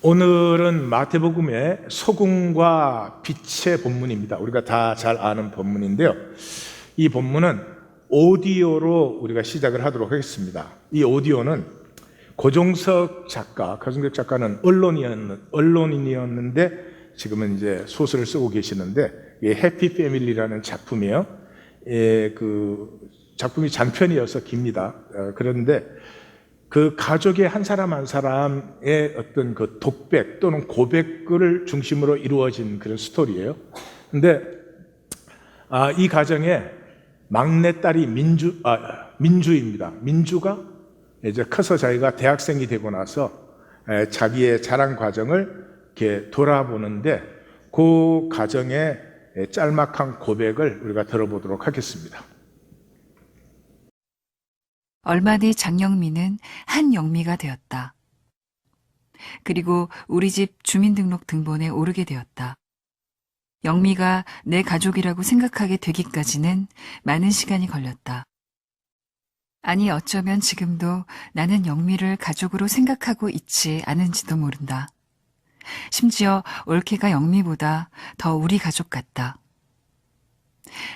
오늘은 마태복음의 소금과 빛의 본문입니다. 우리가 다 잘 아는 본문인데요. 이 본문은 오디오로 우리가 시작을 하도록 하겠습니다. 이 오디오는 고종석 작가는 언론인이었는데 지금은 이제 소설을 쓰고 계시는데 해피 패밀리라는 작품이에요. 그 작품이 장편이어서 깁니다. 그런데 그 가족의 한 사람 한 사람의 어떤 그 독백 또는 고백을 중심으로 이루어진 그런 스토리예요. 근데 이 가정에 막내딸이 민주입니다. 민주가 이제 커서 자기가 대학생이 되고 나서 자기의 자란 과정을 이렇게 돌아보는데 그 가정의 짤막한 고백을 우리가 들어보도록 하겠습니다. 얼마 뒤 장영미는 한영미가 되었다. 그리고 우리 집 주민등록 등본에 오르게 되었다. 영미가 내 가족이라고 생각하게 되기까지는 많은 시간이 걸렸다. 아니 어쩌면 지금도 나는 영미를 가족으로 생각하고 있지 않은지도 모른다. 심지어 올케가 영미보다 더 우리 가족 같다.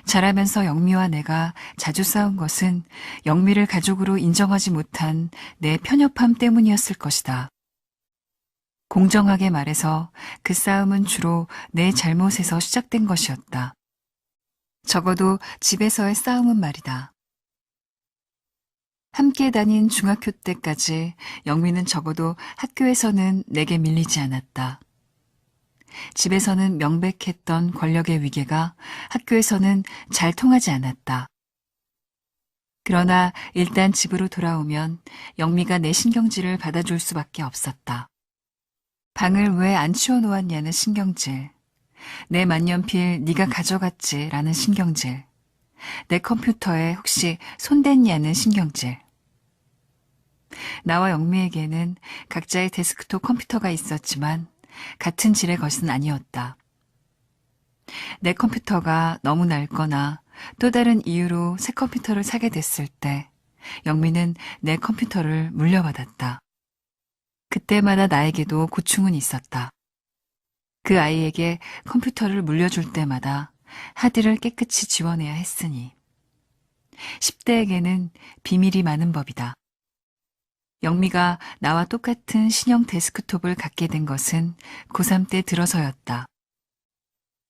자라면서 영미와 내가 자주 싸운 것은 영미를 가족으로 인정하지 못한 내 편협함 때문이었을 것이다. 공정하게 말해서 그 싸움은 주로 내 잘못에서 시작된 것이었다. 적어도 집에서의 싸움은 말이다. 함께 다닌 중학교 때까지 영미는 적어도 학교에서는 내게 밀리지 않았다. 집에서는 명백했던 권력의 위계가 학교에서는 잘 통하지 않았다. 그러나 일단 집으로 돌아오면 영미가 내 신경질을 받아줄 수밖에 없었다. 방을 왜 안 치워놓았냐는 신경질, 내 만년필 네가 가져갔지 라는 신경질, 내 컴퓨터에 혹시 손댔냐는 신경질. 나와 영미에게는 각자의 데스크톱 컴퓨터가 있었지만 같은 질의 것은 아니었다. 내 컴퓨터가 너무 낡거나 또 다른 이유로 새 컴퓨터를 사게 됐을 때 영미는 내 컴퓨터를 물려받았다. 그때마다 나에게도 고충은 있었다. 그 아이에게 컴퓨터를 물려줄 때마다 하드를 깨끗이 지워내야 했으니. 10대에게는 비밀이 많은 법이다. 영미가 나와 똑같은 신형 데스크톱을 갖게 된 것은 고3 때 들어서였다.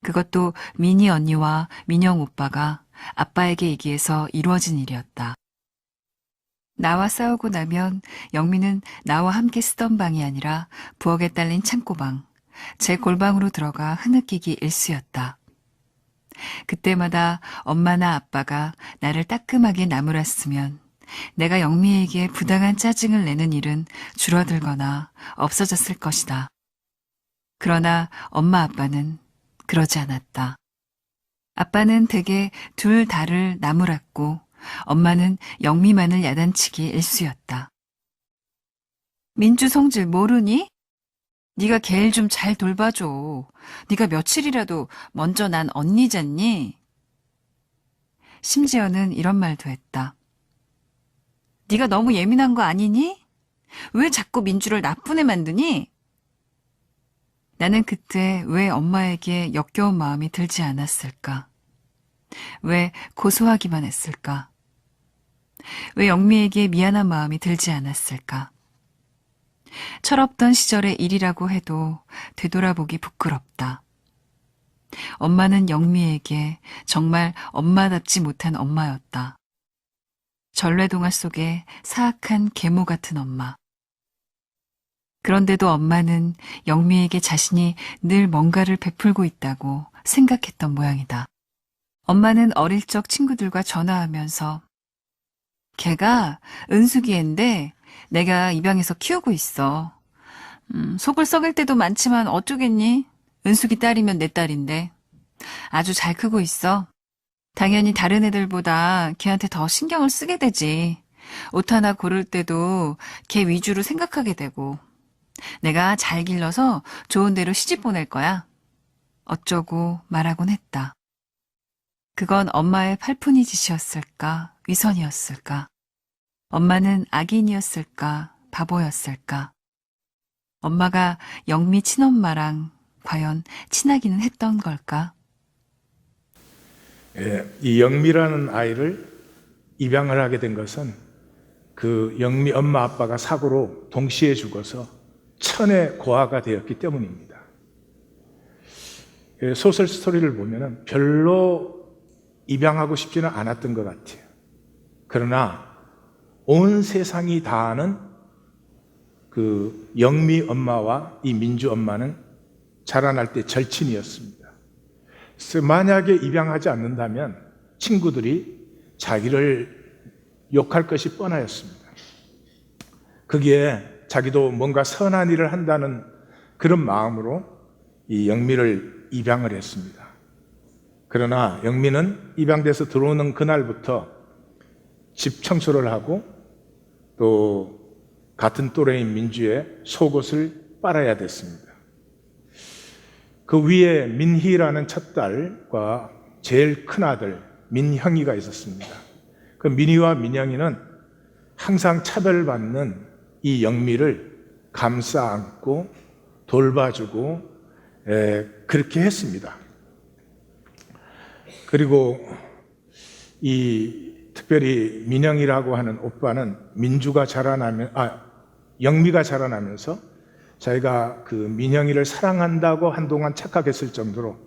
그것도 미니 언니와 민영 오빠가 아빠에게 얘기해서 이루어진 일이었다. 나와 싸우고 나면 영미는 나와 함께 쓰던 방이 아니라 부엌에 딸린 창고방, 제 골방으로 들어가 흐느끼기 일쑤였다. 그때마다 엄마나 아빠가 나를 따끔하게 나무랐으면 내가 영미에게 부당한 짜증을 내는 일은 줄어들거나 없어졌을 것이다. 그러나 엄마 아빠는 그러지 않았다. 아빠는 대개 둘 다를 나무랐고 엄마는 영미만을 야단치기 일쑤였다. 민주 성질 모르니? 네가 걔를 좀 잘 돌봐줘. 네가 며칠이라도 먼저 난 언니잖니? 심지어는 이런 말도 했다. 네가 너무 예민한 거 아니니? 왜 자꾸 민주를 나쁜 애 만드니? 나는 그때 왜 엄마에게 역겨운 마음이 들지 않았을까? 왜 고소하기만 했을까? 왜 영미에게 미안한 마음이 들지 않았을까? 철없던 시절의 일이라고 해도 되돌아보기 부끄럽다. 엄마는 영미에게 정말 엄마답지 못한 엄마였다. 전래동화 속의 사악한 계모 같은 엄마. 그런데도 엄마는 영미에게 자신이 늘 뭔가를 베풀고 있다고 생각했던 모양이다. 엄마는 어릴 적 친구들과 전화하면서 걔가 은숙이 앤데 내가 입양해서 키우고 있어. 속을 썩일 때도 많지만 어쩌겠니? 은숙이 딸이면 내 딸인데. 아주 잘 크고 있어. 당연히 다른 애들보다 걔한테 더 신경을 쓰게 되지. 옷 하나 고를 때도 걔 위주로 생각하게 되고. 내가 잘 길러서 좋은 데로 시집 보낼 거야. 어쩌고 말하곤 했다. 그건 엄마의 팔푼이 짓이었을까? 위선이었을까? 엄마는 악인이었을까? 바보였을까? 엄마가 영미 친엄마랑 과연 친하기는 했던 걸까? 이 영미라는 아이를 입양을 하게 된 것은 그 영미 엄마 아빠가 사고로 동시에 죽어서 천의 고아가 되었기 때문입니다. 소설 스토리를 보면 별로 입양하고 싶지는 않았던 것 같아요. 그러나 온 세상이 다 아는 그 영미 엄마와 이 민주 엄마는 자라날 때 절친이었습니다. 그래서 만약에 입양하지 않는다면 친구들이 자기를 욕할 것이 뻔하였습니다. 거기에 자기도 뭔가 선한 일을 한다는 그런 마음으로 이 영미를 입양을 했습니다. 그러나 영미는 입양돼서 들어오는 그날부터 집 청소를 하고 또 같은 또래인 민주의 속옷을 빨아야 됐습니다. 그 위에 민희라는 첫딸과 제일 큰아들 민형이가 있었습니다. 그 민희와 민형이는 항상 차별받는 이 영미를 감싸 안고 돌봐주고 그렇게 했습니다. 그리고 이 특별히 민형이라고 하는 오빠는 영미가 자라나면서 자기가 그 민형이를 사랑한다고 한동안 착각했을 정도로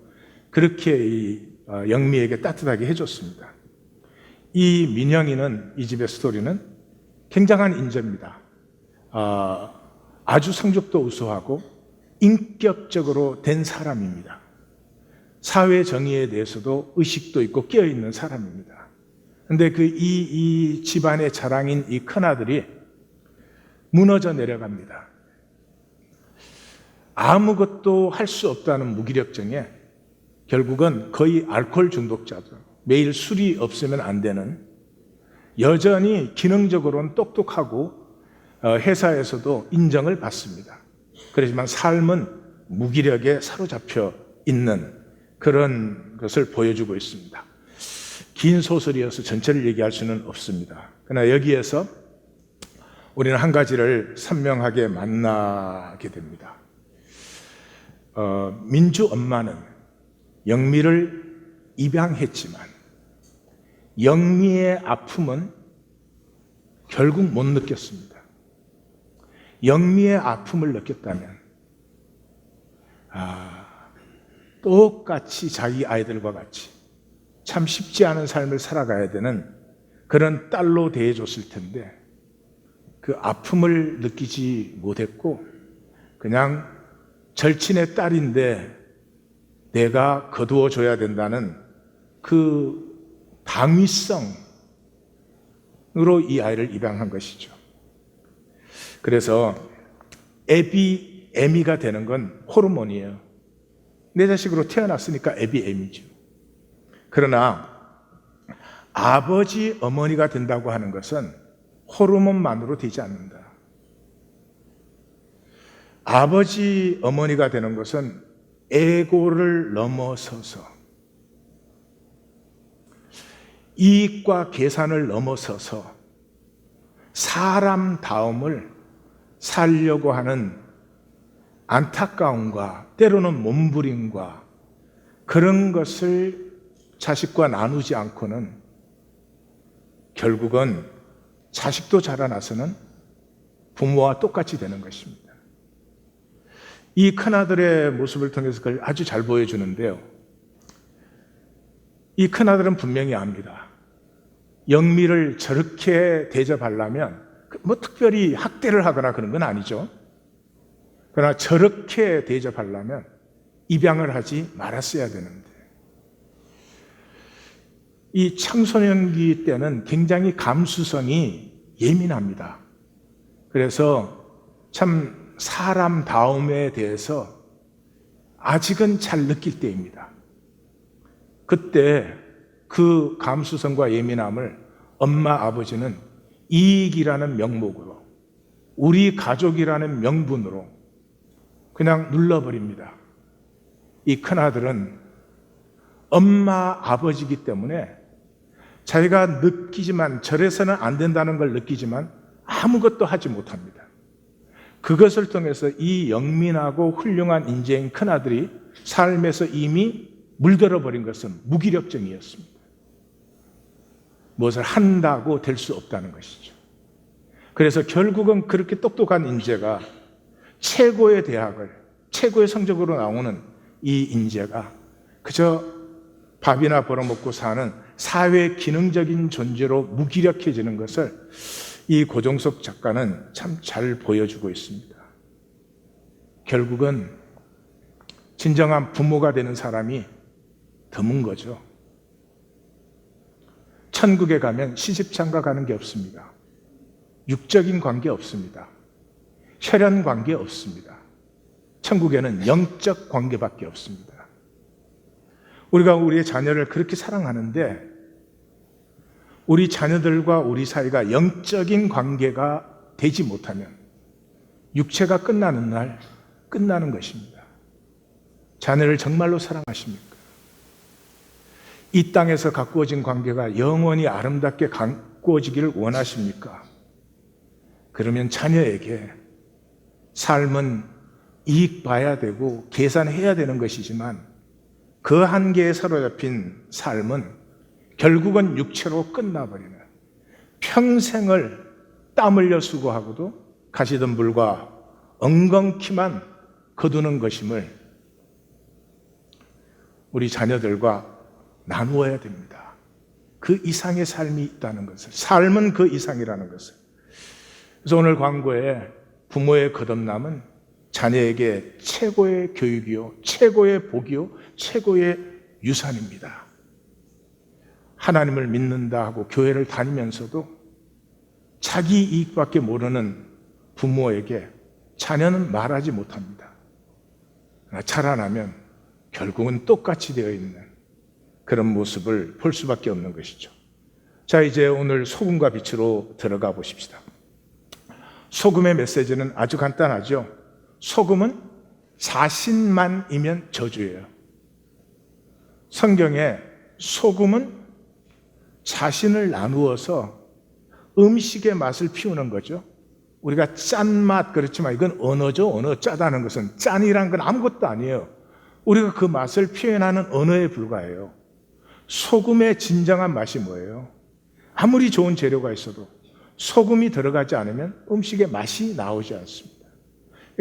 그렇게 이 영미에게 따뜻하게 해줬습니다. 이 민형이는 이 집의 스토리는 굉장한 인재입니다. 아주 성적도 우수하고 인격적으로 된 사람입니다. 사회 정의에 대해서도 의식도 있고 깨어있는 사람입니다. 그런데 이 집안의 자랑인 이 큰아들이 무너져 내려갑니다. 아무것도 할 수 없다는 무기력증에 결국은 거의 알코올 중독자죠. 매일 술이 없으면 안 되는, 여전히 기능적으로는 똑똑하고 회사에서도 인정을 받습니다. 그렇지만 삶은 무기력에 사로잡혀 있는 그런 것을 보여주고 있습니다. 긴 소설이어서 전체를 얘기할 수는 없습니다. 그러나 여기에서 우리는 한 가지를 선명하게 만나게 됩니다. 민주 엄마는 영미를 입양했지만 영미의 아픔은 결국 못 느꼈습니다. 영미의 아픔을 느꼈다면 똑같이 자기 아이들과 같이 참 쉽지 않은 삶을 살아가야 되는 그런 딸로 대해줬을 텐데 그 아픔을 느끼지 못했고 그냥 절친의 딸인데 내가 거두어줘야 된다는 그 당위성으로 이 아이를 입양한 것이죠. 그래서 애미가 되는 건 호르몬이에요. 내 자식으로 태어났으니까 애미죠. 그러나 아버지, 어머니가 된다고 하는 것은 호르몬만으로 되지 않는다. 아버지, 어머니가 되는 것은 에고를 넘어서서 이익과 계산을 넘어서서 사람다움을 살려고 하는 안타까움과 때로는 몸부림과 그런 것을 자식과 나누지 않고는 결국은 자식도 자라나서는 부모와 똑같이 되는 것입니다. 이 큰아들의 모습을 통해서 그걸 아주 잘 보여주는데요. 이 큰아들은 분명히 압니다. 영미를 저렇게 대접하려면 뭐 특별히 학대를 하거나 그런 건 아니죠. 그러나 저렇게 대접하려면 입양을 하지 말았어야 되는데 이 청소년기 때는 굉장히 감수성이 예민합니다. 그래서 참 사람다움에 대해서 아직은 잘 느낄 때입니다. 그때 그 감수성과 예민함을 엄마, 아버지는 이익이라는 명목으로, 우리 가족이라는 명분으로 그냥 눌러버립니다. 이 큰아들은 엄마, 아버지이기 때문에 자기가 느끼지만, 저래서는 안 된다는 걸 느끼지만 아무것도 하지 못합니다. 그것을 통해서 이 영민하고 훌륭한 인재인 큰아들이 삶에서 이미 물들어 버린 것은 무기력증이었습니다. 무엇을 한다고 될 수 없다는 것이죠. 그래서 결국은 그렇게 똑똑한 인재가 최고의 대학을, 최고의 성적으로 나오는 이 인재가 그저 밥이나 벌어먹고 사는 사회 기능적인 존재로 무기력해지는 것을 이 고종석 작가는 참 잘 보여주고 있습니다. 결국은 진정한 부모가 되는 사람이 드문 거죠. 천국에 가면 시집장가 가는 게 없습니다. 육적인 관계 없습니다. 혈연 관계 없습니다. 천국에는 영적 관계밖에 없습니다. 우리가 우리의 자녀를 그렇게 사랑하는데 우리 자녀들과 우리 사이가 영적인 관계가 되지 못하면 육체가 끝나는 날 끝나는 것입니다. 자녀를 정말로 사랑하십니까? 이 땅에서 가꾸어진 관계가 영원히 아름답게 가꾸어지기를 원하십니까? 그러면 자녀에게 삶은 이익 봐야 되고 계산해야 되는 것이지만 그 한계에 사로잡힌 삶은 결국은 육체로 끝나버리는, 평생을 땀 흘려 수고하고도 가시던 불과 엉겅퀴만 거두는 것임을 우리 자녀들과 나누어야 됩니다. 그 이상의 삶이 있다는 것을, 삶은 그 이상이라는 것을. 그래서 오늘 광고에 부모의 거듭남은 자녀에게 최고의 교육이요, 최고의 복이요, 최고의 유산입니다. 하나님을 믿는다 하고 교회를 다니면서도 자기 이익밖에 모르는 부모에게 자녀는 말하지 못합니다. 자라나면 결국은 똑같이 되어 있는 그런 모습을 볼 수밖에 없는 것이죠. 자, 이제 오늘 소금과 빛으로 들어가 보십시다. 소금의 메시지는 아주 간단하죠. 소금은 자신만이면 저주예요. 성경에 소금은 자신을 나누어서 음식의 맛을 피우는 거죠. 우리가 짠맛 그렇지만 이건 언어죠. 언어. 짜다는 것은, 짠이란 건 아무것도 아니에요. 우리가 그 맛을 표현하는 언어에 불과해요. 소금의 진정한 맛이 뭐예요? 아무리 좋은 재료가 있어도 소금이 들어가지 않으면 음식의 맛이 나오지 않습니다.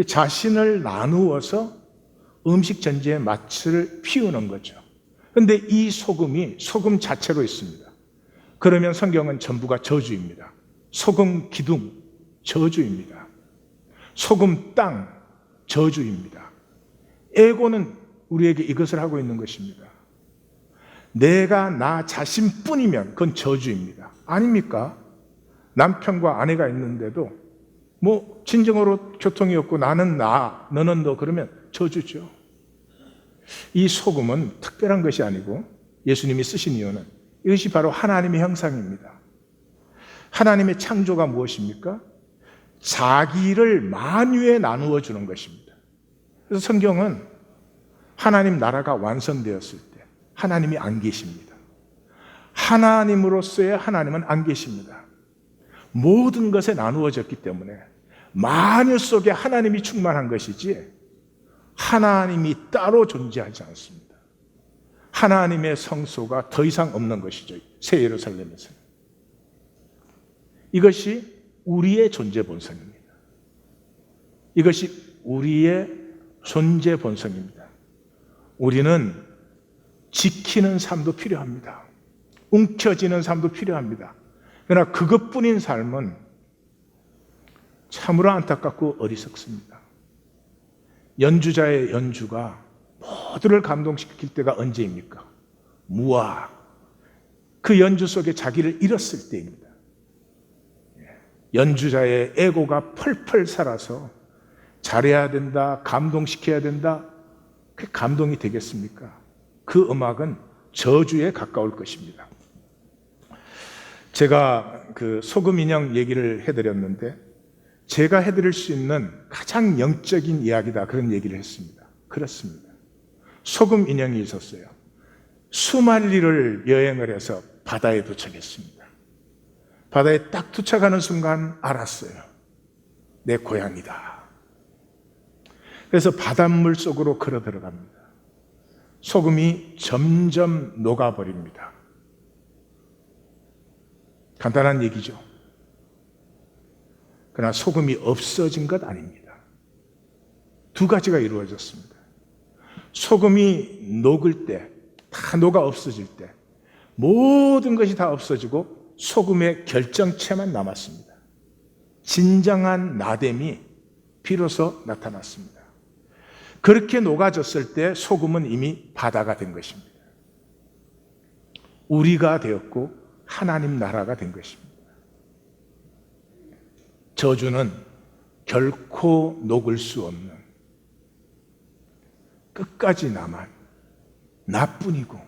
자신을 나누어서 음식 전체의 맛을 피우는 거죠. 그런데 이 소금이 소금 자체로 있습니다. 그러면 성경은 전부가 저주입니다. 소금 기둥, 저주입니다. 소금 땅, 저주입니다. 에고는 우리에게 이것을 하고 있는 것입니다. 내가 나 자신뿐이면 그건 저주입니다. 아닙니까? 남편과 아내가 있는데도 뭐 진정으로 교통이 없고 나는 나, 너는 너 그러면 저주죠. 이 소금은 특별한 것이 아니고 예수님이 쓰신 이유는 이것이 바로 하나님의 형상입니다. 하나님의 창조가 무엇입니까? 자기를 만유에 나누어 주는 것입니다. 그래서 성경은 하나님 나라가 완성되었을 때 하나님이 안 계십니다. 하나님으로서의 하나님은 안 계십니다. 모든 것에 나누어졌기 때문에 만유 속에 하나님이 충만한 것이지 하나님이 따로 존재하지 않습니다. 하나님의 성소가 더 이상 없는 것이죠. 새 예루살렘에서는. 이것이 우리의 존재 본성입니다. 이것이 우리의 존재 본성입니다. 우리는 지키는 삶도 필요합니다. 움켜쥐는 삶도 필요합니다. 그러나 그것뿐인 삶은 참으로 안타깝고 어리석습니다. 연주자의 연주가 모두를 감동시킬 때가 언제입니까? 무아. 그 연주 속에 자기를 잃었을 때입니다. 연주자의 에고가 펄펄 살아서 잘해야 된다, 감동시켜야 된다, 그게 감동이 되겠습니까? 그 음악은 저주에 가까울 것입니다. 제가 그 소금 인형 얘기를 해드렸는데 제가 해드릴 수 있는 가장 영적인 이야기다 그런 얘기를 했습니다. 그렇습니다. 소금 인형이 있었어요. 수만리를 여행을 해서 바다에 도착했습니다. 바다에 딱 도착하는 순간 알았어요. 내 고향이다. 그래서 바닷물 속으로 걸어 들어갑니다. 소금이 점점 녹아버립니다. 간단한 얘기죠. 그러나 소금이 없어진 것 아닙니다. 두 가지가 이루어졌습니다. 소금이 녹을 때, 다 녹아 없어질 때 모든 것이 다 없어지고 소금의 결정체만 남았습니다. 진정한 나됨이 비로소 나타났습니다. 그렇게 녹아졌을 때 소금은 이미 바다가 된 것입니다. 우리가 되었고 하나님 나라가 된 것입니다. 저주는 결코 녹을 수 없는 끝까지 남은 나뿐이고,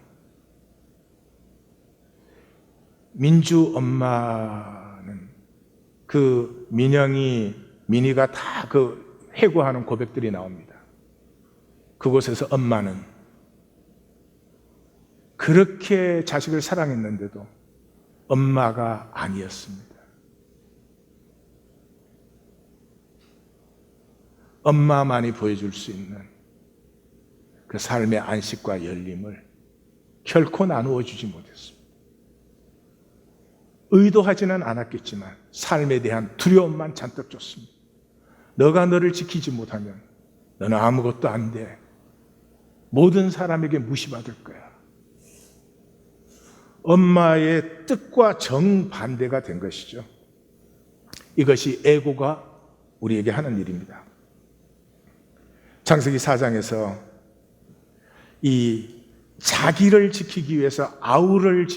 민주 엄마는 그 민희가 다 그 회고하는 고백들이 나옵니다. 그곳에서 엄마는 그렇게 자식을 사랑했는데도 엄마가 아니었습니다. 엄마만이 보여줄 수 있는 그 삶의 안식과 열림을 결코 나누어 주지 못했습니다. 의도하지는 않았겠지만 삶에 대한 두려움만 잔뜩 줬습니다. 너가 너를 지키지 못하면 너는 아무것도 안 돼. 모든 사람에게 무시받을 거야. 엄마의 뜻과 정반대가 된 것이죠. 이것이 에고가 우리에게 하는 일입니다. 창세기 4장에서 이 자기를 지키기 위해서 아우를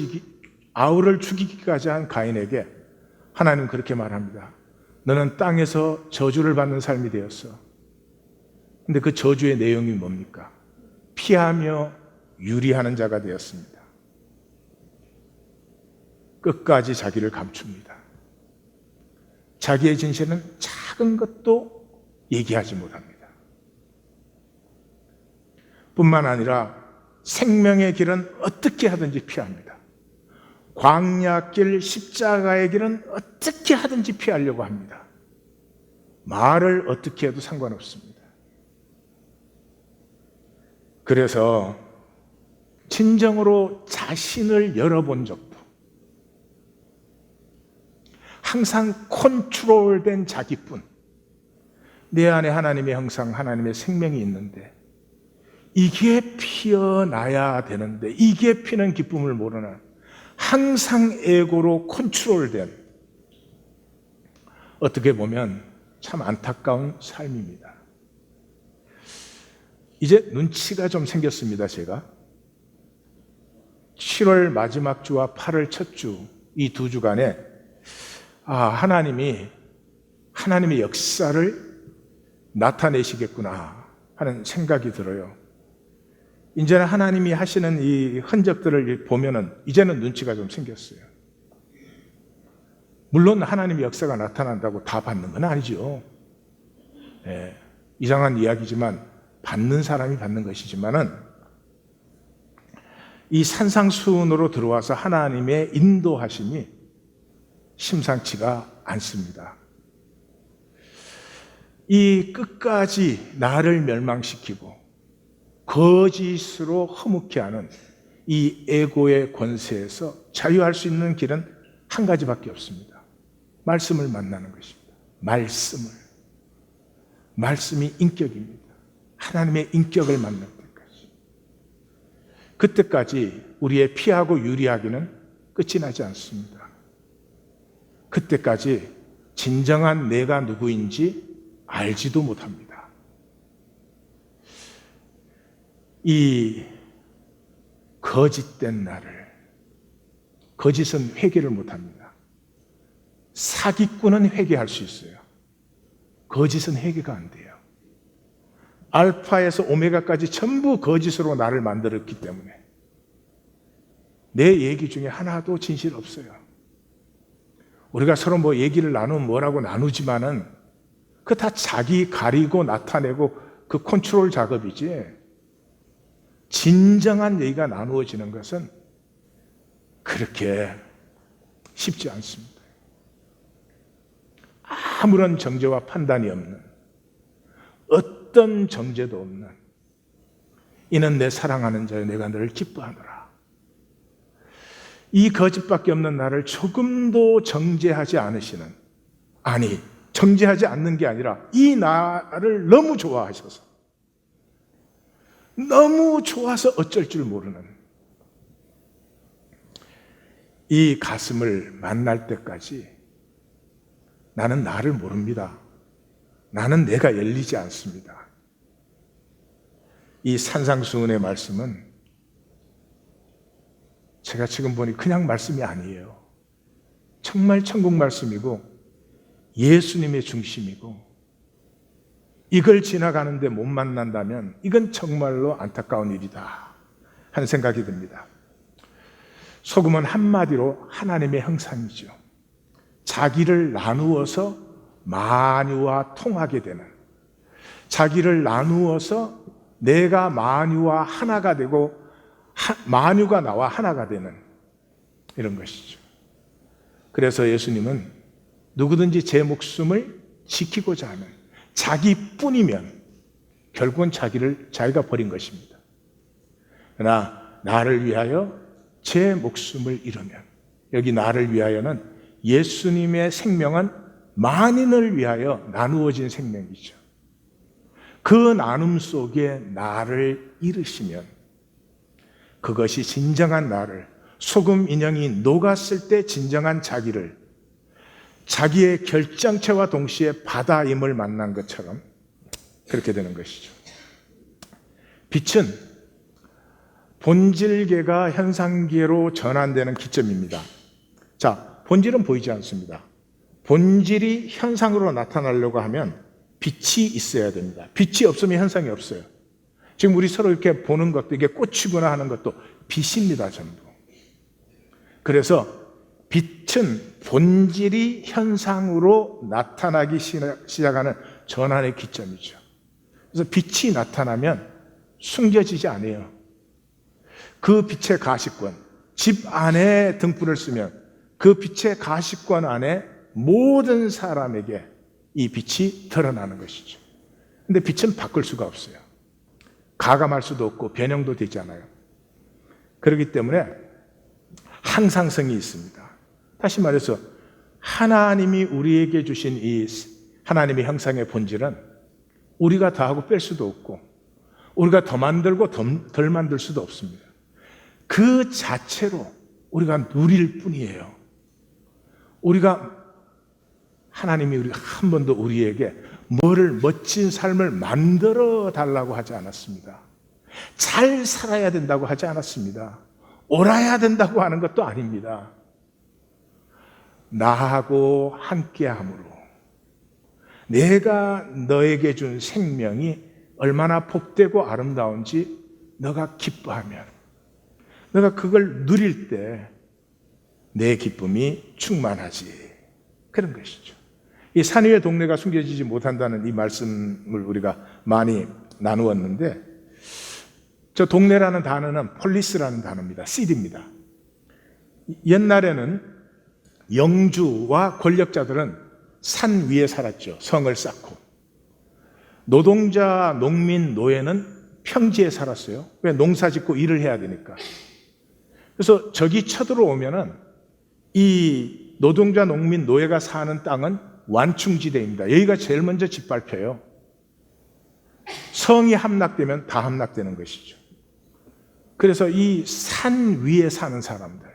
죽이기까지 한 가인에게 하나님은 그렇게 말합니다. 너는 땅에서 저주를 받는 삶이 되었어. 근데 그 저주의 내용이 뭡니까? 피하며 유리하는 자가 되었습니다. 끝까지 자기를 감춥니다. 자기의 진실은 작은 것도 얘기하지 못합니다. 뿐만 아니라 생명의 길은 어떻게 하든지 피합니다. 광야길, 십자가의 길은 어떻게 하든지 피하려고 합니다. 말을 어떻게 해도 상관없습니다. 그래서 진정으로 자신을 열어본 적도, 항상 컨트롤된 자기뿐, 내 안에 하나님의 형상, 하나님의 생명이 있는데 이게 피어나야 되는데 이게 피는 기쁨을 모르는 항상 에고로 컨트롤된, 어떻게 보면 참 안타까운 삶입니다. 이제 눈치가 좀 생겼습니다. 제가 7월 마지막 주와 8월 첫 주, 이 두 주간에 하나님의 역사를 나타내시겠구나 하는 생각이 들어요. 이제는 하나님이 하시는 이 흔적들을 보면은 이제는 눈치가 좀 생겼어요. 물론 하나님의 역사가 나타난다고 다 받는 건 아니죠. 이상한 이야기지만 받는 사람이 받는 것이지만은 이 산상수훈으로 들어와서 하나님의 인도하심이 심상치가 않습니다. 이 끝까지 나를 멸망시키고 거짓으로 허무케 하는 이 에고의 권세에서 자유할 수 있는 길은 한 가지밖에 없습니다. 말씀을 만나는 것입니다. 말씀이 인격입니다. 하나님의 인격을 만날 때까지. 그때까지 우리의 피하고 유리하기는 끝이 나지 않습니다. 그때까지 진정한 내가 누구인지 알지도 못합니다. 이 거짓된 나를, 거짓은 회개를 못합니다. 사기꾼은 회개할 수 있어요. 거짓은 회개가 안 돼요. 알파에서 오메가까지 전부 거짓으로 나를 만들었기 때문에 내 얘기 중에 하나도 진실 없어요. 우리가 서로 뭐 얘기를 나누면 뭐라고 나누지만은 그 다 자기 가리고 나타내고 그 컨트롤 작업이지, 진정한 얘기가 나누어지는 것은 그렇게 쉽지 않습니다. 아무런 정죄와 판단이 없는, 어떤 정죄도 없는, 이는 내 사랑하는 자여 내가 너를 기뻐하노라. 이 거짓밖에 없는 나를 조금도 정죄하지 않으시는, 아니 정죄하지 않는 게 아니라 이 나를 너무 좋아하셔서, 너무 좋아서 어쩔 줄 모르는 이 가슴을 만날 때까지 나는 나를 모릅니다. 나는 내가 열리지 않습니다. 이 산상수훈의 말씀은 제가 지금 보니 그냥 말씀이 아니에요. 정말 천국 말씀이고 예수님의 중심이고, 이걸 지나가는데 못 만난다면 이건 정말로 안타까운 일이다 하는 생각이 듭니다. 소금은 한마디로 하나님의 형상이죠. 자기를 나누어서 만유와 통하게 되는, 자기를 나누어서 내가 만유와 하나가 되고 만유가 나와 하나가 되는 이런 것이죠. 그래서 예수님은 누구든지 제 목숨을 지키고자 하면, 자기뿐이면 결국은 자기가 버린 것입니다. 그러나 나를 위하여 제 목숨을 잃으면, 여기 나를 위하여는 예수님의 생명은 만인을 위하여 나누어진 생명이죠. 그 나눔 속에 나를 잃으시면 그것이 진정한 나를, 소금 인형이 녹았을 때 진정한 자기를, 자기의 결정체와 동시에 바다임을 만난 것처럼 그렇게 되는 것이죠. 빛은 본질계가 현상계로 전환되는 기점입니다. 자, 본질은 보이지 않습니다. 본질이 현상으로 나타나려고 하면 빛이 있어야 됩니다. 빛이 없으면 현상이 없어요. 지금 우리 서로 이렇게 보는 것도, 이게 꽃이구나 하는 것도 빛입니다, 전부. 그래서 빛은 본질이 현상으로 나타나기 시작하는 전환의 기점이죠. 그래서 빛이 나타나면 숨겨지지 않아요. 그 빛의 가시권, 집 안에 등불을 쓰면 그 빛의 가시권 안에 모든 사람에게 이 빛이 드러나는 것이죠. 근데 빛은 바꿀 수가 없어요. 가감할 수도 없고 변형도 되지 않아요. 그렇기 때문에 항상성이 있습니다. 다시 말해서 하나님이 우리에게 주신 이 하나님의 형상의 본질은 우리가 더하고 뺄 수도 없고, 우리가 더 만들고 덜 만들 수도 없습니다. 그 자체로 우리가 누릴 뿐이에요. 하나님이 한 번도 우리에게 뭐를, 멋진 삶을 만들어 달라고 하지 않았습니다. 잘 살아야 된다고 하지 않았습니다. 옳아야 된다고 하는 것도 아닙니다. 나하고 함께함으로 내가 너에게 준 생명이 얼마나 복되고 아름다운지 너가 기뻐하면, 너가 그걸 누릴 때 내 기쁨이 충만하지, 그런 것이죠. 이 산 위의 동네가 숨겨지지 못한다는 이 말씀을 우리가 많이 나누었는데, 저 동네라는 단어는 폴리스라는 단어입니다. 시티입니다. 옛날에는 영주와 권력자들은 산 위에 살았죠. 성을 쌓고. 노동자, 농민, 노예는 평지에 살았어요. 왜? 농사 짓고 일을 해야 되니까. 그래서 적이 쳐들어오면은 이 노동자, 농민, 노예가 사는 땅은 완충지대입니다. 여기가 제일 먼저 짓밟혀요. 성이 함락되면 다 함락되는 것이죠. 그래서 이 산 위에 사는 사람들,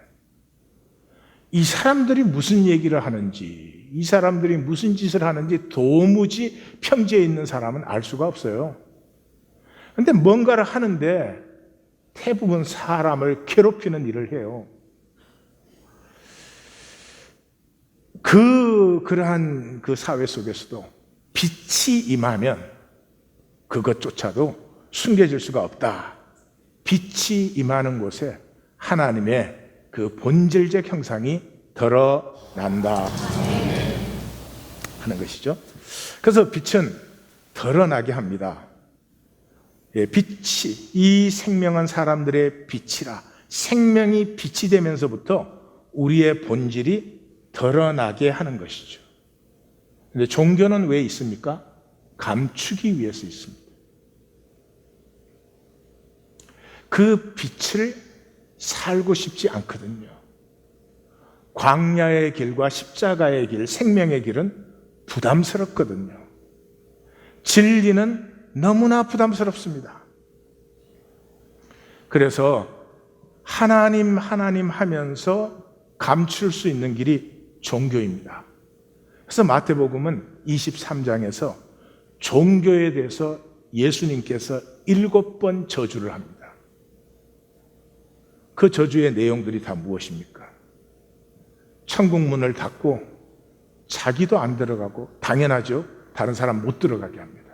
이 사람들이 무슨 얘기를 하는지, 이 사람들이 무슨 짓을 하는지 도무지 평지에 있는 사람은 알 수가 없어요. 그런데 뭔가를 하는데 대부분 사람을 괴롭히는 일을 해요. 그러한 그 사회 속에서도 빛이 임하면 그것조차도 숨겨질 수가 없다. 빛이 임하는 곳에 하나님의 그 본질적 형상이 드러난다 하는 것이죠. 그래서 빛은 드러나게 합니다. 빛이, 이 생명은 사람들의 빛이라. 생명이 빛이 되면서부터 우리의 본질이 드러나게 하는 것이죠. 그런데 종교는 왜 있습니까? 감추기 위해서 있습니다. 그 빛을 살고 싶지 않거든요. 광야의 길과 십자가의 길, 생명의 길은 부담스럽거든요. 진리는 너무나 부담스럽습니다. 그래서 하나님 하면서 감출 수 있는 길이 종교입니다. 그래서 마태복음은 23장에서 종교에 대해서 예수님께서 7번 저주를 합니다. 그 저주의 내용들이 다 무엇입니까? 천국 문을 닫고 자기도 안 들어가고, 당연하죠, 다른 사람 못 들어가게 합니다.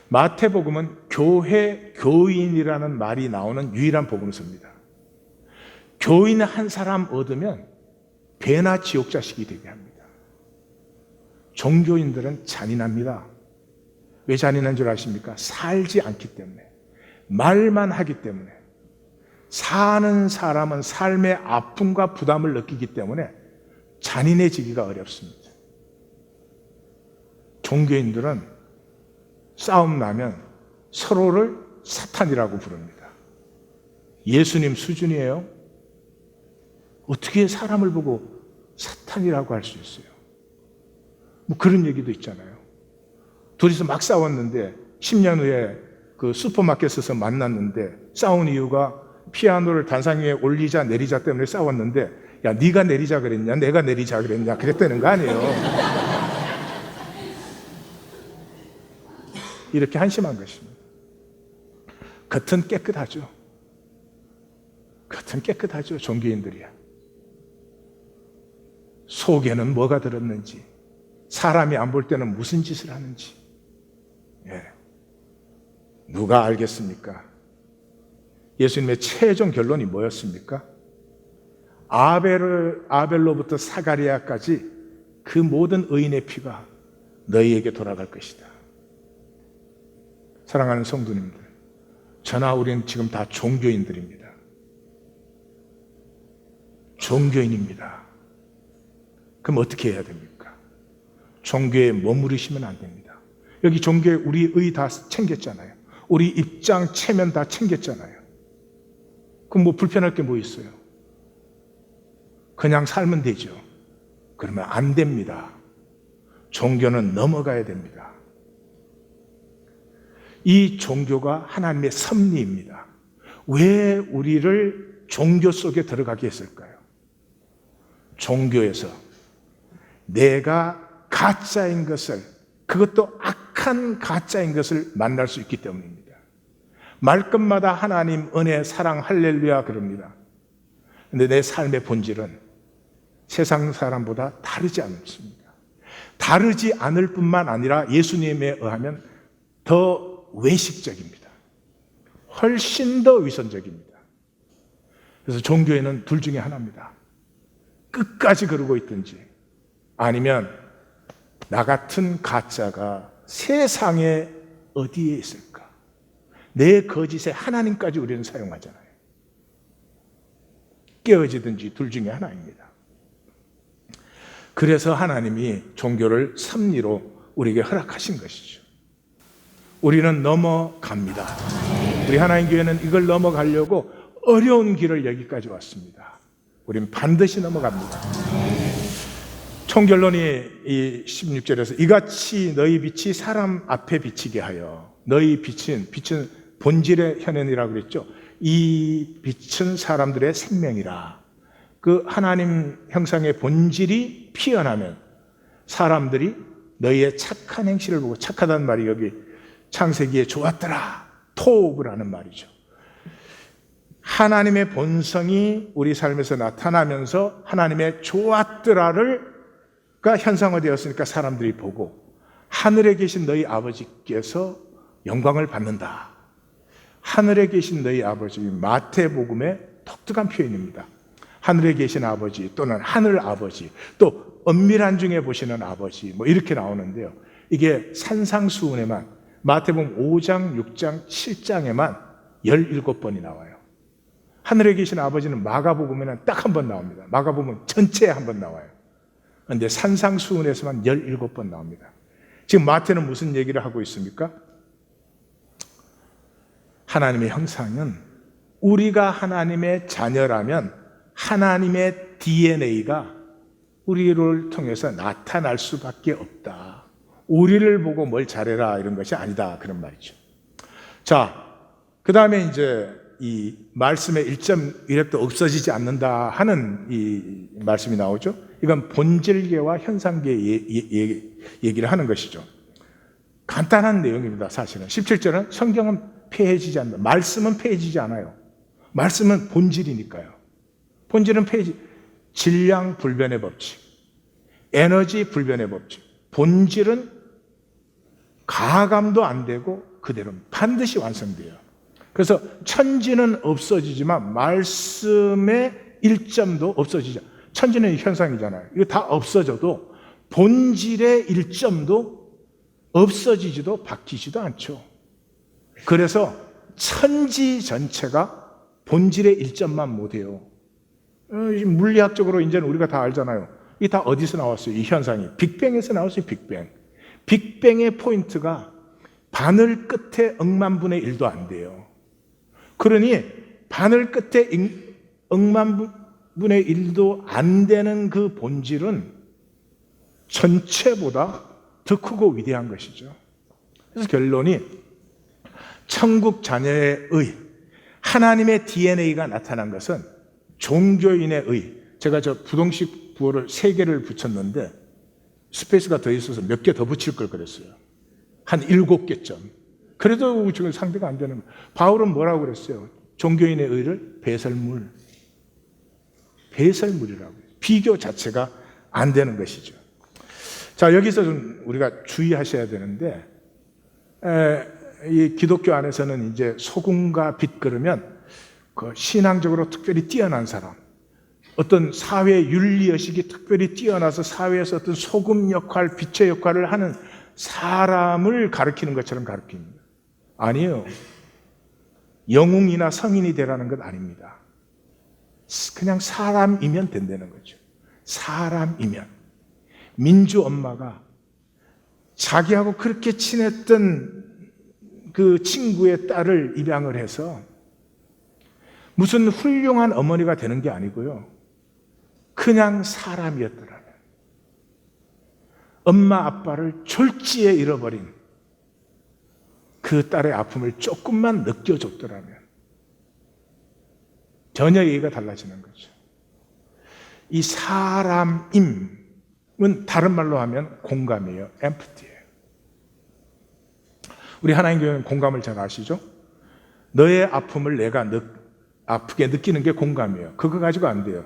마태복음은 교회, 교인이라는 말이 나오는 유일한 복음서입니다. 교인 한 사람 얻으면 배나 지옥 자식이 되게 합니다. 종교인들은 잔인합니다. 왜 잔인한 줄 아십니까? 살지 않기 때문에, 말만 하기 때문에. 사는 사람은 삶의 아픔과 부담을 느끼기 때문에 잔인해지기가 어렵습니다. 종교인들은 싸움 나면 서로를 사탄이라고 부릅니다. 예수님 수준이에요. 어떻게 사람을 보고 사탄이라고 할 수 있어요? 뭐 그런 얘기도 있잖아요. 둘이서 막 싸웠는데 10년 후에 그 슈퍼마켓에서 만났는데 싸운 이유가 피아노를 단상 위에 올리자 내리자 때문에 싸웠는데, 야, 네가 내리자 그랬냐, 내가 내리자 그랬냐, 그랬다는 거 아니에요. 이렇게 한심한 것입니다. 겉은 깨끗하죠. 겉은 깨끗하죠, 종교인들이야. 속에는 뭐가 들었는지, 사람이 안 볼 때는 무슨 짓을 하는지, 누가 알겠습니까? 예수님의 최종 결론이 뭐였습니까? 아벨로부터 사가리아까지 그 모든 의인의 피가 너희에게 돌아갈 것이다. 사랑하는 성도님들, 저나 우리는 지금 다 종교인들입니다. 종교인입니다. 그럼 어떻게 해야 됩니까? 종교에 머무르시면 안 됩니다. 여기 종교에 우리 의 다 챙겼잖아요. 우리 입장, 체면 다 챙겼잖아요. 그럼 뭐 불편할 게 뭐 있어요? 그냥 살면 되죠. 그러면 안 됩니다. 종교는 넘어가야 됩니다. 이 종교가 하나님의 섭리입니다. 왜 우리를 종교 속에 들어가게 했을까요? 종교에서 내가 가짜인 것을, 그것도 악한 가짜인 것을 만날 수 있기 때문입니다. 말끝마다 하나님, 은혜, 사랑, 할렐루야 그럽니다. 근데 내 삶의 본질은 세상 사람보다 다르지 않습니다. 다르지 않을 뿐만 아니라 예수님에 의하면 더 외식적입니다. 훨씬 더 위선적입니다. 그래서 종교에는 둘 중에 하나입니다. 끝까지 그러고 있든지, 아니면 나 같은 가짜가 세상에 어디에 있을까? 내 거짓에 하나님까지 우리는 사용하잖아요. 깨어지든지 둘 중에 하나입니다. 그래서 하나님이 종교를 섭리로 우리에게 허락하신 것이죠. 우리는 넘어갑니다. 우리 하나님 교회는 이걸 넘어가려고 어려운 길을 여기까지 왔습니다. 우리는 반드시 넘어갑니다. 총결론이 이 16절에서 이같이 너희 빛이 사람 앞에 비치게 하여, 너희 빛은 본질의 현현이라고 그랬죠. 이 빛은 사람들의 생명이라. 그 하나님 형상의 본질이 피어나면 사람들이 너희의 착한 행실을 보고, 착하다는 말이 여기 창세기에 좋았더라, 토브라는 말이죠. 하나님의 본성이 우리 삶에서 나타나면서 하나님의 좋았더라가 현상화되었으니까 사람들이 보고 하늘에 계신 너희 아버지께서 영광을 받는다. 하늘에 계신 너희 아버지, 마태복음의 독특한 표현입니다. 하늘에 계신 아버지 또는 하늘 아버지, 또 엄밀한 중에 보시는 아버지, 뭐 이렇게 나오는데요. 이게 산상수훈에만, 마태복음 5장, 6장, 7장에만 17번이 나와요. 하늘에 계신 아버지는 마가복음에는 딱 한 번 나옵니다. 마가복음 전체에 한 번 나와요. 그런데 산상수훈에서만 17번 나옵니다. 지금 마태는 무슨 얘기를 하고 있습니까? 하나님의 형상은 우리가 하나님의 자녀라면 하나님의 DNA가 우리를 통해서 나타날 수밖에 없다. 우리를 보고 뭘 잘해라 이런 것이 아니다. 그런 말이죠. 자, 그 다음에 이제 이 말씀의 1.1획도 없어지지 않는다 하는 이 말씀이 나오죠. 이건 본질계와 현상계 얘기를 하는 것이죠. 간단한 내용입니다. 사실은 17절은 성경은 폐해지지 않는다. 말씀은 폐해지지 않아요. 말씀은 본질이니까요. 본질은 질량 불변의 법칙, 에너지 불변의 법칙. 본질은 가감도 안 되고 그대로 반드시 완성돼요. 그래서 천지는 없어지지만 말씀의 일점도 없어지죠. 천지는 현상이잖아요. 이거 다 없어져도 본질의 일점도 없어지지도 바뀌지도 않죠. 그래서 천지 전체가 본질의 일점만 못해요. 물리학적으로 이제는 우리가 다 알잖아요. 이게 다 어디서 나왔어요? 이 현상이 빅뱅에서 나왔어요. 빅뱅. 빅뱅의 포인트가 바늘 끝에 억만분의 1도 안 돼요. 그러니 바늘 끝에 억만분의 1도 안 되는 그 본질은 전체보다 더 크고 위대한 것이죠. 그래서 결론이 천국 자녀의 의, 하나님의 DNA가 나타난 것은 종교인의 의. 제가 저 부동식 부호를 3개를 붙였는데 스페이스가 더 있어서 몇 개 더 붙일 걸 그랬어요. 한 7개점. 그래도 지금 상대가 안 되는 거예요. 바울은 뭐라고 그랬어요? 종교인의 의를 배설물. 배설물이라고. 비교 자체가 안 되는 것이죠. 자, 여기서 좀 우리가 주의하셔야 되는데, 이 기독교 안에서는 이제 소금과 빛 그러면 그 신앙적으로 특별히 뛰어난 사람, 어떤 사회 윤리의식이 특별히 뛰어나서 사회에서 어떤 소금 역할, 빛의 역할을 하는 사람을 가르치는 것처럼 가르칩니다. 아니에요. 영웅이나 성인이 되라는 것 아닙니다. 그냥 사람이면 된다는 거죠. 사람이면. 민주 엄마가 자기하고 그렇게 친했던 그 친구의 딸을 입양을 해서 무슨 훌륭한 어머니가 되는 게 아니고요. 그냥 사람이었더라면. 엄마 아빠를 졸지에 잃어버린 그 딸의 아픔을 조금만 느껴줬더라면 전혀 얘기가 달라지는 거죠. 이 사람임은 다른 말로 하면 공감이에요. empathy예요. 우리 하나님 교회는 공감을 잘 아시죠? 너의 아픔을 내가 아프게 느끼는 게 공감이에요. 그거 가지고 안 돼요.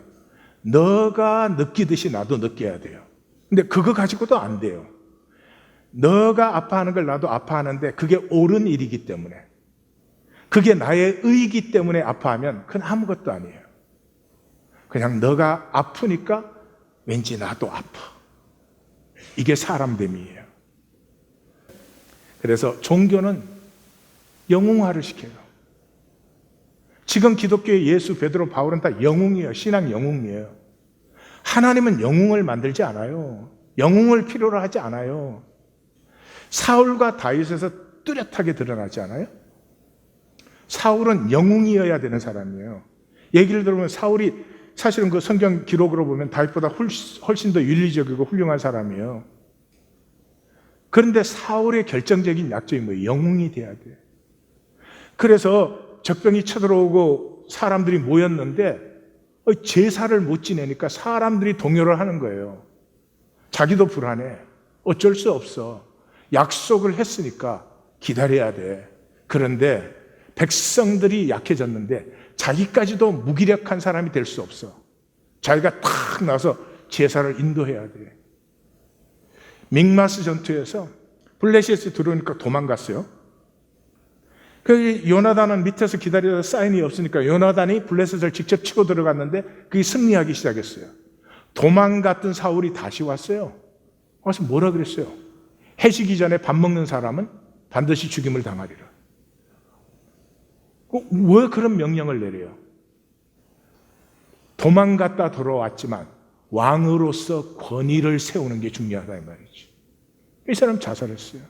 너가 느끼듯이 나도 느껴야 돼요. 근데 그거 가지고도 안 돼요. 너가 아파하는 걸 나도 아파하는데 그게 옳은 일이기 때문에, 그게 나의 의이기 때문에 아파하면 그건 아무것도 아니에요. 그냥 너가 아프니까 왠지 나도 아파. 이게 사람됨이에요. 그래서 종교는 영웅화를 시켜요. 지금 기독교의 예수, 베드로, 바울은 다 영웅이에요. 신앙 영웅이에요. 하나님은 영웅을 만들지 않아요. 영웅을 필요로 하지 않아요. 사울과 다윗에서 뚜렷하게 드러나지 않아요? 사울은 영웅이어야 되는 사람이에요. 얘기를 들어보면 사울이 사실은 그 성경 기록으로 보면 다윗보다 훨씬 더 윤리적이고 훌륭한 사람이에요. 그런데 사울의 결정적인 약점이 뭐예요? 영웅이 돼야 돼. 그래서 적병이 쳐들어오고 사람들이 모였는데 제사를 못 지내니까 사람들이 동요를 하는 거예요. 자기도 불안해. 어쩔 수 없어. 약속을 했으니까 기다려야 돼. 그런데 백성들이 약해졌는데 자기까지도 무기력한 사람이 될 수 없어. 자기가 탁 나서 제사를 인도해야 돼. 믹마스 전투에서 블레셋이 들어오니까 도망갔어요. 그 요나단은 밑에서 기다리다 사인이 없으니까 요나단이 블레셋을 직접 치고 들어갔는데 그게 승리하기 시작했어요. 도망갔던 사울이 다시 왔어요. 와서 뭐라 그랬어요? 해지기 전에 밥 먹는 사람은 반드시 죽임을 당하리라. 왜 그런 명령을 내려요? 도망갔다 돌아왔지만 왕으로서 권위를 세우는 게 중요하다 이 말이지. 이 사람 자살했어요.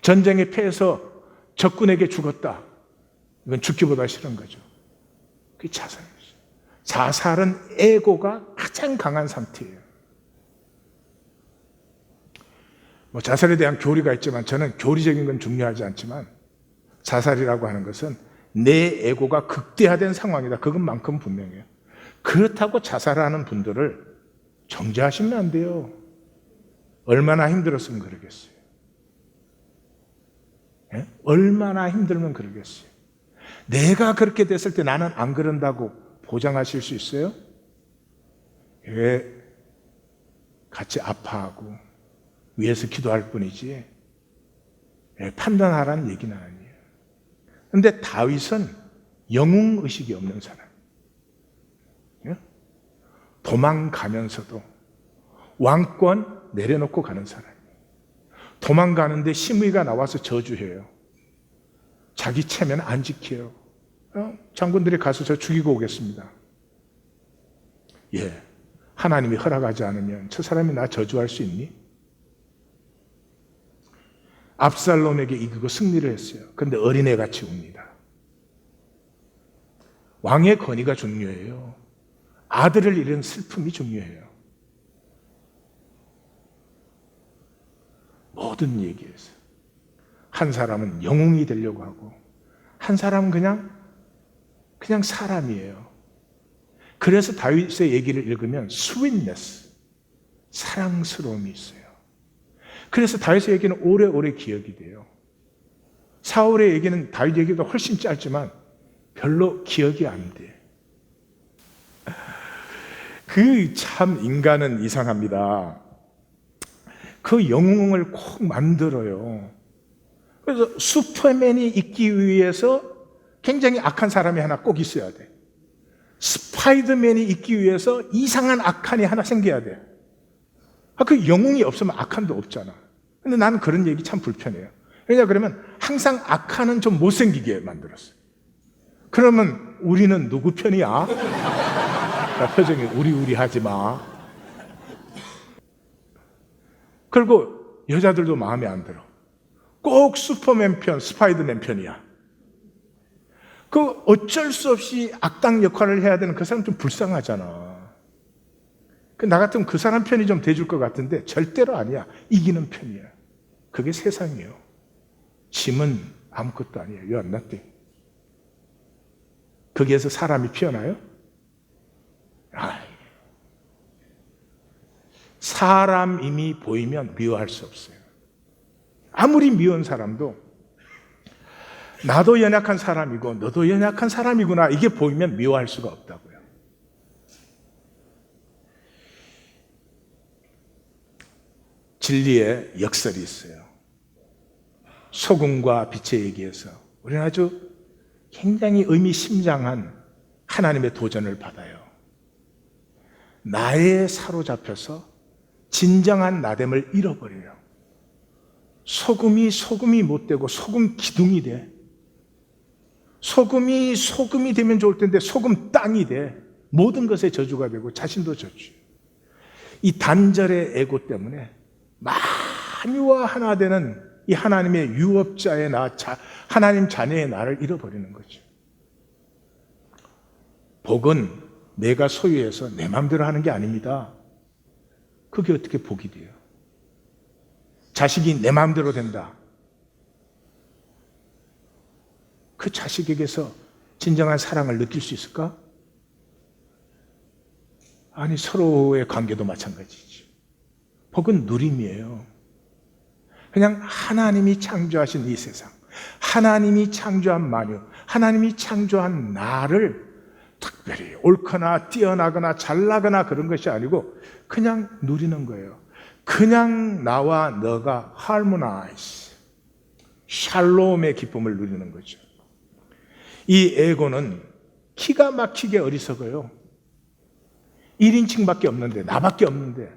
전쟁에 패해서 적군에게 죽었다. 이건 죽기보다 싫은 거죠. 그게 자살이죠. 자살은 에고가 가장 강한 상태예요. 뭐 자살에 대한 교리가 있지만 저는 교리적인 건 중요하지 않지만 자살이라고 하는 것은 내 에고가 극대화된 상황이다. 그것만큼 분명해요. 그렇다고 자살하는 분들을 정죄하시면 안 돼요. 얼마나 힘들었으면 그러겠어요. 예? 얼마나 힘들면 그러겠어요. 내가 그렇게 됐을 때 나는 안 그런다고 보장하실 수 있어요? 왜 같이 아파하고 위에서 기도할 뿐이지 판단하라는 얘기는 아니에요. 그런데 다윗은 영웅의식이 없는 사람. 도망가면서도 왕권 내려놓고 가는 사람이에요. 도망가는데 심의가 나와서 저주해요. 자기 체면 안 지켜요. 장군들이 가서 저 죽이고 오겠습니다. 예, 하나님이 허락하지 않으면 저 사람이 나 저주할 수 있니? 압살롬에게 이기고 승리를 했어요. 그런데 어린애같이 웁니다. 왕의 권위가 중요해요. 아들을 잃은 슬픔이 중요해요. 모든 얘기에서 한 사람은 영웅이 되려고 하고 한 사람은 그냥 사람이에요. 그래서 다윗의 얘기를 읽으면 sweetness, 사랑스러움이 있어요. 그래서 다윗의 얘기는 오래오래 기억이 돼요. 사울의 얘기는 다윗 얘기가 훨씬 짧지만 별로 기억이 안 돼. 그 참 인간은 이상합니다. 그 영웅을 꼭 만들어요. 그래서 슈퍼맨이 있기 위해서 굉장히 악한 사람이 하나 꼭 있어야 돼. 스파이더맨이 있기 위해서 이상한 악한이 하나 생겨야 돼. 그 영웅이 없으면 악한도 없잖아. 근데 나는 그런 얘기 참 불편해요. 왜냐 그러면 항상 악한은 좀 못생기게 만들었어요. 그러면 우리는 누구 편이야? 표정이 우리 하지 마. 그리고 여자들도 마음에 안 들어. 꼭 슈퍼맨 편, 스파이더맨 편이야. 그 어쩔 수 없이 악당 역할을 해야 되는 그 사람 좀 불쌍하잖아. 나 같으면 그 사람 편이 좀 돼줄 것 같은데 절대로 아니야. 이기는 편이야. 그게 세상이에요. 짐은 아무것도 아니에요. You are nothing. 거기에서 사람이 피어나요? 사람임이 보이면 미워할 수 없어요. 아무리 미운 사람도 나도 연약한 사람이고 너도 연약한 사람이구나 이게 보이면 미워할 수가 없다고요. 진리의 역설이 있어요. 소금과 빛의 얘기에서 우리는 아주 굉장히 의미심장한 하나님의 도전을 받아요. 나에 사로잡혀서 진정한 나됨을 잃어버려요. 소금이 못 되고 소금 기둥이 돼. 소금이 되면 좋을 텐데 소금 땅이 돼. 모든 것에 저주가 되고 자신도 저주. 이 단절의 에고 때문에 만유와 하나 되는 이 하나님의 유업자의 하나님 자녀의 나를 잃어버리는 거죠. 복은 내가 소유해서 내 마음대로 하는 게 아닙니다. 그게 어떻게 복이 돼요? 자식이 내 마음대로 된다. 그 자식에게서 진정한 사랑을 느낄 수 있을까? 아니, 서로의 관계도 마찬가지지. 복은 누림이에요. 그냥 하나님이 창조하신 이 세상, 하나님이 창조한 만유, 하나님이 창조한 나를 특별히 옳거나 뛰어나거나 잘나거나 그런 것이 아니고 그냥 누리는 거예요. 그냥 나와 너가 harmonize, 샬롬의 기쁨을 누리는 거죠. 이 에고는 기가 막히게 어리석어요. 1인칭밖에 없는데, 나밖에 없는데,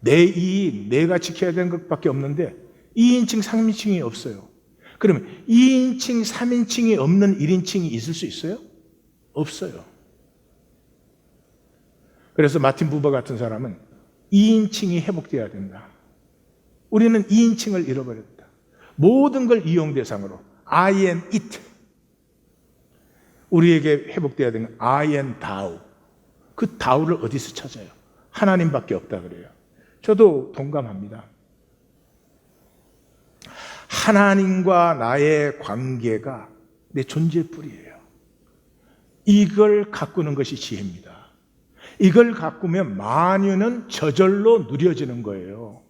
내 이익, 내가 지켜야 되는 것밖에 없는데 2인칭, 3인칭이 없어요. 그러면 2인칭, 3인칭이 없는 1인칭이 있을 수 있어요? 없어요. 그래서 마틴 부버 같은 사람은 2인칭이 회복되어야 된다. 우리는 2인칭을 잃어버렸다. 모든 걸 이용 대상으로 I and it. 우리에게 회복되어야 되는 I and thou. 그 thou를 어디서 찾아요? 하나님밖에 없다 그래요. 저도 동감합니다. 하나님과 나의 관계가 내 존재의 뿌리예요. 이걸 가꾸는 것이 지혜입니다. 이걸 가꾸면 만유는 저절로 누려지는 거예요.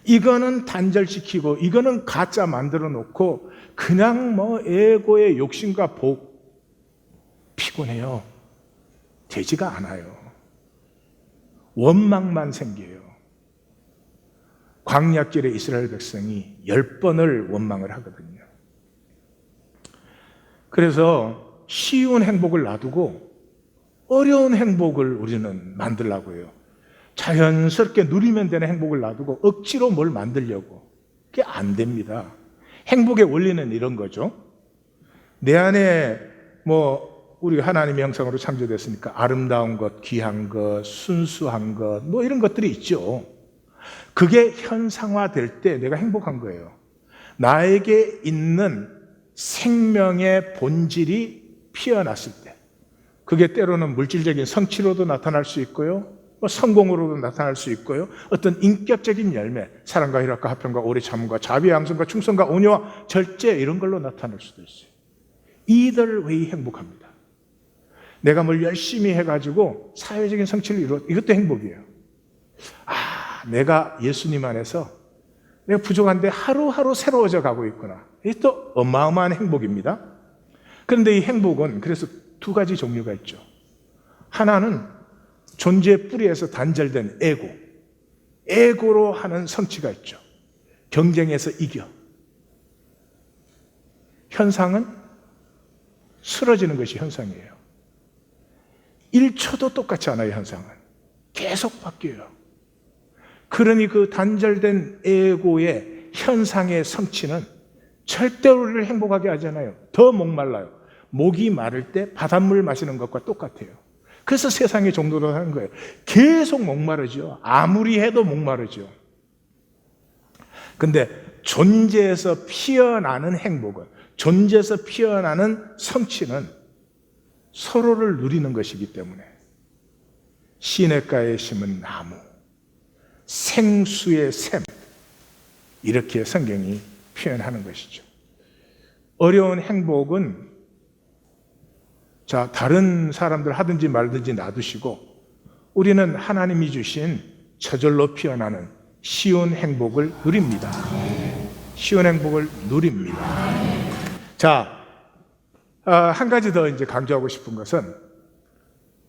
이거는 단절시키고 이거는 가짜 만들어 놓고 그냥 에고의 욕심과 복 피곤해요. 되지가 않아요. 원망만 생겨요. 광야길에 이스라엘 백성이 10번을 원망을 하거든요. 그래서 쉬운 행복을 놔두고 어려운 행복을 우리는 만들려고 해요. 자연스럽게 누리면 되는 행복을 놔두고 억지로 뭘 만들려고. 그게 안 됩니다. 행복의 원리는 이런 거죠. 내 안에 우리가 하나님의 형상으로 창조됐으니까 아름다운 것, 귀한 것, 순수한 것, 이런 것들이 있죠. 그게 현상화될 때 내가 행복한 거예요. 나에게 있는 생명의 본질이 피어났을 때, 그게 때로는 물질적인 성취로도 나타날 수 있고요, 성공으로도 나타날 수 있고요, 어떤 인격적인 열매, 사랑과 희락과 화평과 오래 참음과 자비와 양성과 충성과 온유와 절제, 이런 걸로 나타날 수도 있어요. either way 행복합니다. 내가 뭘 열심히 해가지고 사회적인 성취를 이것도 행복이에요. 내가 예수님 안에서 내가 부족한데 하루하루 새로워져 가고 있구나. 이것도 어마어마한 행복입니다. 그런데 이 행복은 그래서 두 가지 종류가 있죠. 하나는 존재의 뿌리에서 단절된 에고로 하는 성취가 있죠. 경쟁에서 이겨. 현상은 쓰러지는 것이 현상이에요. 1초도 똑같지 않아요. 현상은 계속 바뀌어요. 그러니 그 단절된 에고의 현상의 성취는 절대로 우리를 행복하게 하잖아요. 더 목말라요. 목이 마를 때 바닷물 마시는 것과 똑같아요. 그래서 세상의 정도로 하는 거예요. 계속 목마르죠. 아무리 해도 목마르죠. 근데 존재에서 피어나는 행복은, 존재에서 피어나는 성취는 서로를 누리는 것이기 때문에 시냇가에 심은 나무, 생수의 샘, 이렇게 성경이 표현하는 것이죠. 어려운 행복은 다른 사람들 하든지 말든지 놔두시고 우리는 하나님이 주신 저절로 피어나는 쉬운 행복을 누립니다. 쉬운 행복을 누립니다. 한 가지 더 이제 강조하고 싶은 것은,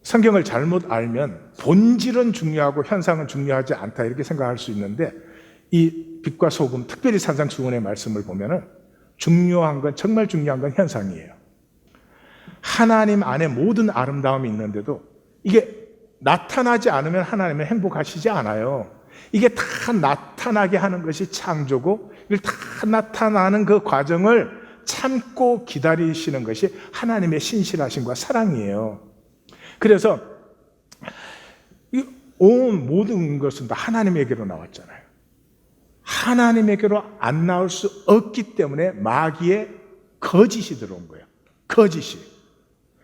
성경을 잘못 알면 본질은 중요하고 현상은 중요하지 않다 이렇게 생각할 수 있는데, 이 빛과 소금, 특별히 산상수훈의 말씀을 보면은 중요한 건, 정말 중요한 건 현상이에요. 하나님 안에 모든 아름다움이 있는데도 이게 나타나지 않으면 하나님은 행복하시지 않아요. 이게 다 나타나게 하는 것이 창조고, 이걸 다 나타나는 그 과정을 참고 기다리시는 것이 하나님의 신실하심과 사랑이에요. 그래서 온 모든 것은 다 하나님에게로 나왔잖아요. 하나님에게로 안 나올 수 없기 때문에 마귀의 거짓이 들어온 거예요. 거짓이.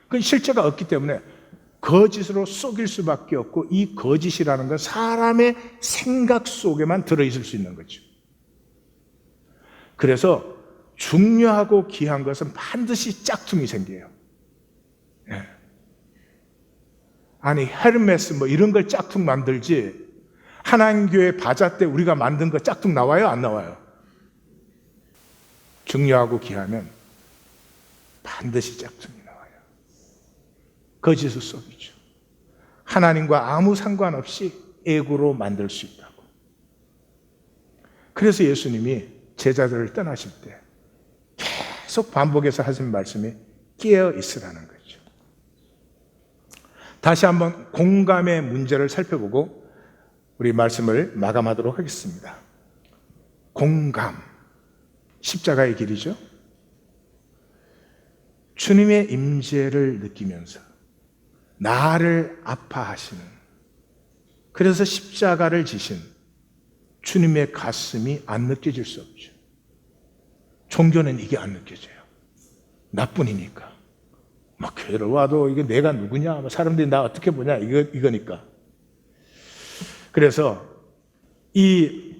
그건 실제가 없기 때문에 거짓으로 속일 수밖에 없고, 이 거짓이라는 건 사람의 생각 속에만 들어있을 수 있는 거죠. 그래서 중요하고 귀한 것은 반드시 짝퉁이 생겨요. 아니, 헤르메스 이런 걸 짝퉁 만들지, 하나님 교회 바자 때 우리가 만든 거 짝퉁 나와요? 안 나와요? 중요하고 귀하면 반드시 짝퉁이 나와요. 거짓을 속이죠. 하나님과 아무 상관없이 에고로 만들 수 있다고. 그래서 예수님이 제자들을 떠나실 때 계속 반복해서 하신 말씀이 깨어 있으라는 거죠. 다시 한번 공감의 문제를 살펴보고 우리 말씀을 마감하도록 하겠습니다. 공감, 십자가의 길이죠. 주님의 임재를 느끼면서 나를 아파하시는, 그래서 십자가를 지신 주님의 가슴이 안 느껴질 수 없죠. 종교는 이게 안 느껴져요. 나뿐이니까. 막 괴로워도 이게 내가 누구냐, 사람들이 나 어떻게 보냐, 이거니까. 그래서 이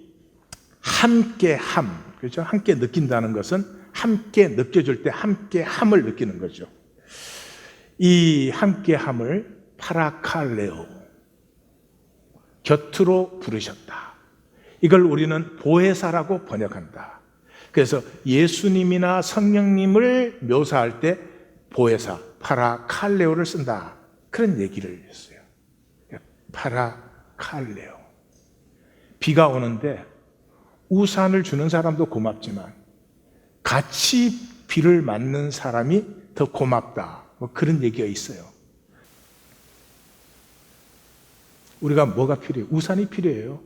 함께함, 그렇죠? 함께 느낀다는 것은 함께 느껴줄 때 함께함을 느끼는 거죠. 이 함께함을 파라칼레오, 곁으로 부르셨다. 이걸 우리는 보혜사라고 번역한다. 그래서 예수님이나 성령님을 묘사할 때 보혜사, 파라칼레오를 쓴다. 그런 얘기를 했어요. 파라칼레오. 비가 오는데 우산을 주는 사람도 고맙지만 같이 비를 맞는 사람이 더 고맙다. 그런 얘기가 있어요. 우리가 뭐가 필요해요? 우산이 필요해요.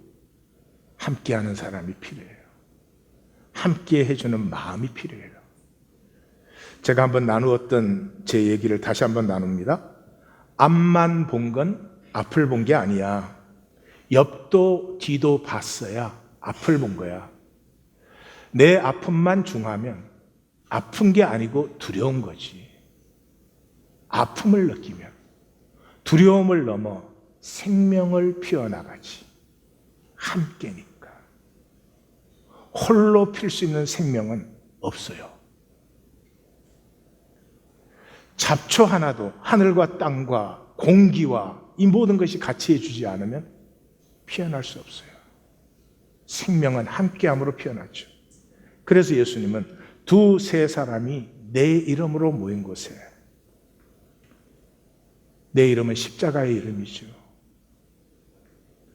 함께하는 사람이 필요해요. 함께 해주는 마음이 필요해요. 제가 한번 나누었던 제 얘기를 다시 한번 나눕니다. 앞만 본 건 앞을 본 게 아니야. 옆도 뒤도 봤어야 앞을 본 거야. 내 아픔만 중하면 아픈 게 아니고 두려운 거지. 아픔을 느끼면 두려움을 넘어 생명을 피워나가지. 함께니까. 홀로 필 수 있는 생명은 없어요. 잡초 하나도 하늘과 땅과 공기와 이 모든 것이 같이 해주지 않으면 피어날 수 없어요. 생명은 함께함으로 피어나죠. 그래서 예수님은 두세 사람이 내 이름으로 모인 곳에, 내 이름은 십자가의 이름이죠.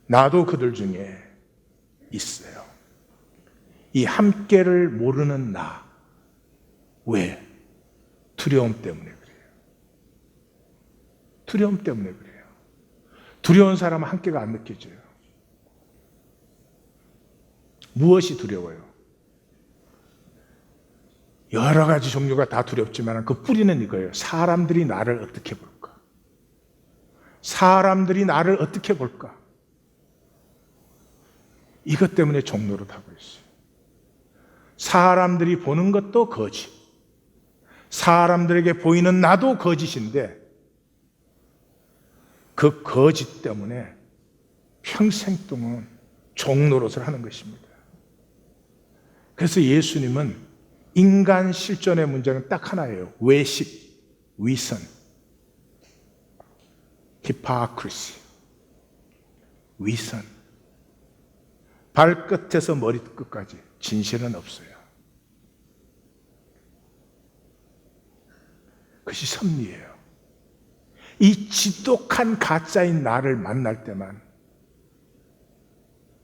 나도 그들 중에 있어요. 이 함께를 모르는 나. 왜? 두려움 때문에 그래요. 두려움 때문에 그래요. 두려운 사람은 함께가 안 느껴져요. 무엇이 두려워요? 여러 가지 종류가 다 두렵지만 그 뿌리는 이거예요. 사람들이 나를 어떻게 볼까? 사람들이 나를 어떻게 볼까? 이것 때문에 종노릇하고 있어요. 사람들이 보는 것도 거짓. 사람들에게 보이는 나도 거짓인데 그 거짓 때문에 평생 동안 종노릇을 하는 것입니다. 그래서 예수님은 인간 실존의 문제는 딱 하나예요. 외식, 위선, 히포크리시, 위선. 발끝에서 머리끝까지 진실은 없어요. 그것이 섭리예요. 이 지독한 가짜인 나를 만날 때만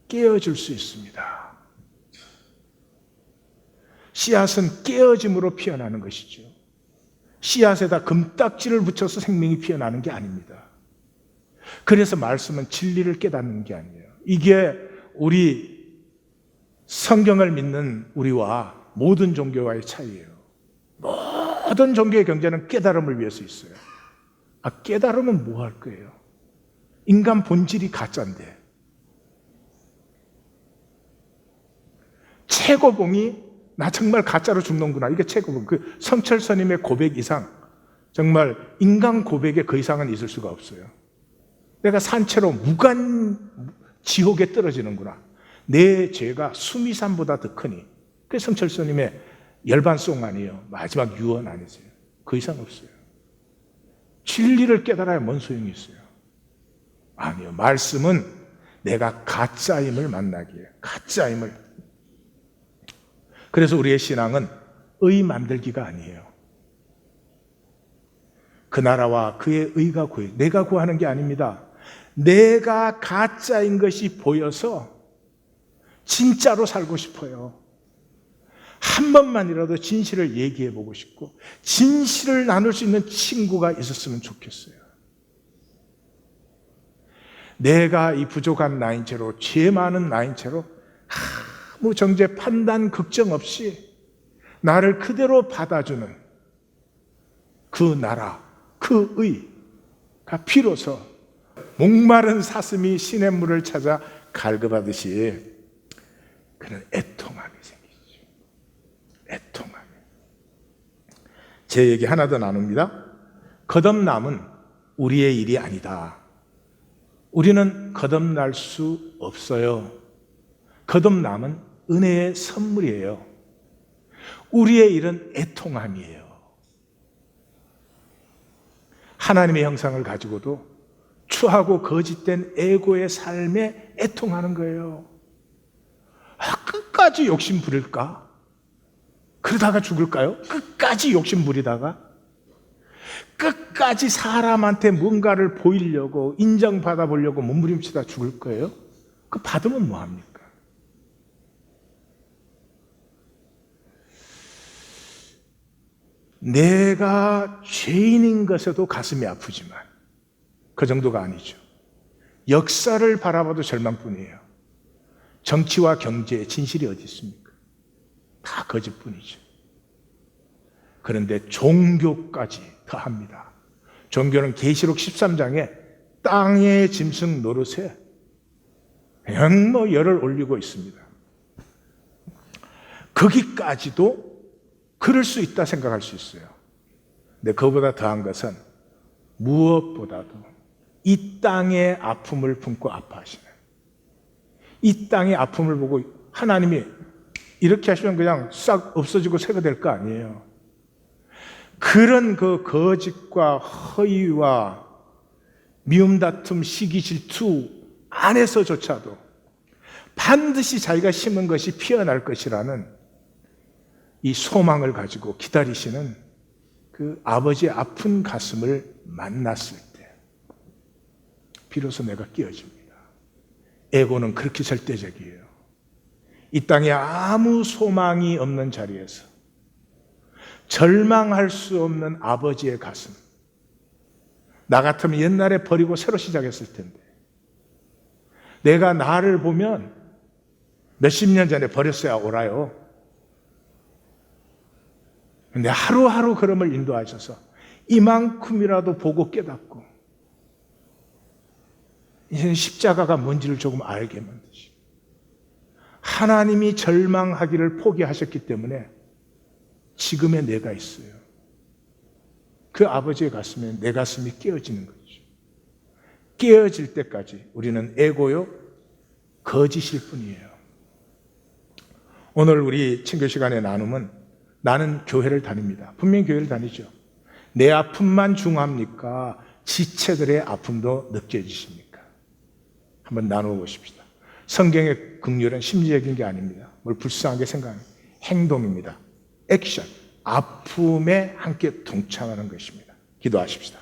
깨어질 수 있습니다. 씨앗은 깨어짐으로 피어나는 것이죠. 씨앗에다 금딱지를 붙여서 생명이 피어나는 게 아닙니다. 그래서 말씀은 진리를 깨닫는 게 아니에요. 이게 우리 성경을 믿는 우리와 모든 종교와의 차이예요. 모든 종교의 경제는 깨달음을 위해서 있어요. 깨달으면 뭐 할 거예요? 인간 본질이 가짜인데. 최고봉이 나 정말 가짜로 죽는구나. 이게 최고봉. 그 성철스님의 고백 이상, 정말 인간 고백에 그 이상은 있을 수가 없어요. 내가 산채로 무간 지옥에 떨어지는구나. 내 죄가 수미산보다 더 크니. 그게 성철스님의 열반송 아니에요. 마지막 유언 아니세요. 그 이상 없어요. 진리를 깨달아야 뭔 소용이 있어요? 아니요. 말씀은 내가 가짜임을 만나기에, 가짜임을. 그래서 우리의 신앙은 의 만들기가 아니에요. 그 나라와 그의 의가 구해. 내가 구하는 게 아닙니다. 내가 가짜인 것이 보여서 진짜로 살고 싶어요. 한 번만이라도 진실을 얘기해 보고 싶고 진실을 나눌 수 있는 친구가 있었으면 좋겠어요. 내가 이 부족한 나인 채로, 죄 많은 나인 채로 아무 정죄, 판단, 걱정 없이 나를 그대로 받아주는 그 나라, 그 의가 비로소 목마른 사슴이 시냇물을 찾아 갈급하듯이 그런 애통함이 생기죠. 애통함이. 제 얘기 하나 더 나눕니다. 거듭남은 우리의 일이 아니다. 우리는 거듭날 수 없어요. 거듭남은 은혜의 선물이에요. 우리의 일은 애통함이에요. 하나님의 형상을 가지고도 추하고 거짓된 에고의 삶에 애통하는 거예요. 끝까지 욕심 부릴까? 그러다가 죽을까요? 끝까지 욕심 부리다가? 끝까지 사람한테 뭔가를 보이려고 인정받아 보려고 몸부림치다 죽을 거예요? 그 받으면 뭐합니까? 내가 죄인인 것에도 가슴이 아프지만 그 정도가 아니죠. 역사를 바라봐도 절망뿐이에요. 정치와 경제에 진실이 어디 있습니까? 다 거짓뿐이죠. 그런데 종교까지 더합니다. 종교는 계시록 13장에 땅의 짐승 노릇에 그냥 열을 올리고 있습니다. 거기까지도 그럴 수 있다 생각할 수 있어요. 근데 그보다 더한 것은 무엇보다도 이 땅의 아픔을 품고 아파하시는, 이 땅의 아픔을 보고 하나님이 이렇게 하시면 그냥 싹 없어지고 새가 될 거 아니에요. 그런 그 거짓과 허위와 미움, 다툼, 시기, 질투 안에서조차도 반드시 자기가 심은 것이 피어날 것이라는 이 소망을 가지고 기다리시는 그 아버지의 아픈 가슴을 만났을 때 비로소 내가 깨어집니다. 에고는 그렇게 절대적이에요. 이 땅에 아무 소망이 없는 자리에서 절망할 수 없는 아버지의 가슴. 나 같으면 옛날에 버리고 새로 시작했을 텐데, 내가 나를 보면 몇십 년 전에 버렸어야 옳아요. 근데 하루하루 걸음을 인도하셔서 이만큼이라도 보고 깨닫고 이제는 십자가가 뭔지를 조금 알게 만드시고, 하나님이 절망하기를 포기하셨기 때문에 지금의 내가 있어요. 그 아버지의 가슴에 내 가슴이 깨어지는 거죠. 깨어질 때까지 우리는 에고요, 거짓일 뿐이에요. 오늘 우리 친교 시간의 나눔은 나는 교회를 다닙니다. 분명히 교회를 다니죠. 내 아픔만 중합니까? 지체들의 아픔도 느껴지십니까? 한번 나누어 보십시다. 성경의 긍휼은 심리적인 게 아닙니다. 뭘 불쌍하게 생각하는 행동입니다. 액션, 아픔에 함께 동참하는 것입니다. 기도하십시다.